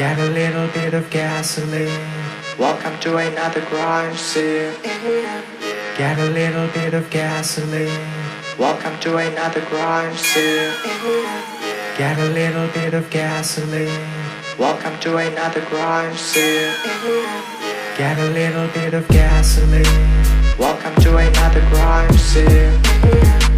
Get a little bit of gasoline. Welcome to another crime scene. Get a little bit of gasoline. Welcome to another crime scene. Get a little bit of gasoline. Welcome to another crime scene. Get a little bit of gasoline. Welcome to another crime scene.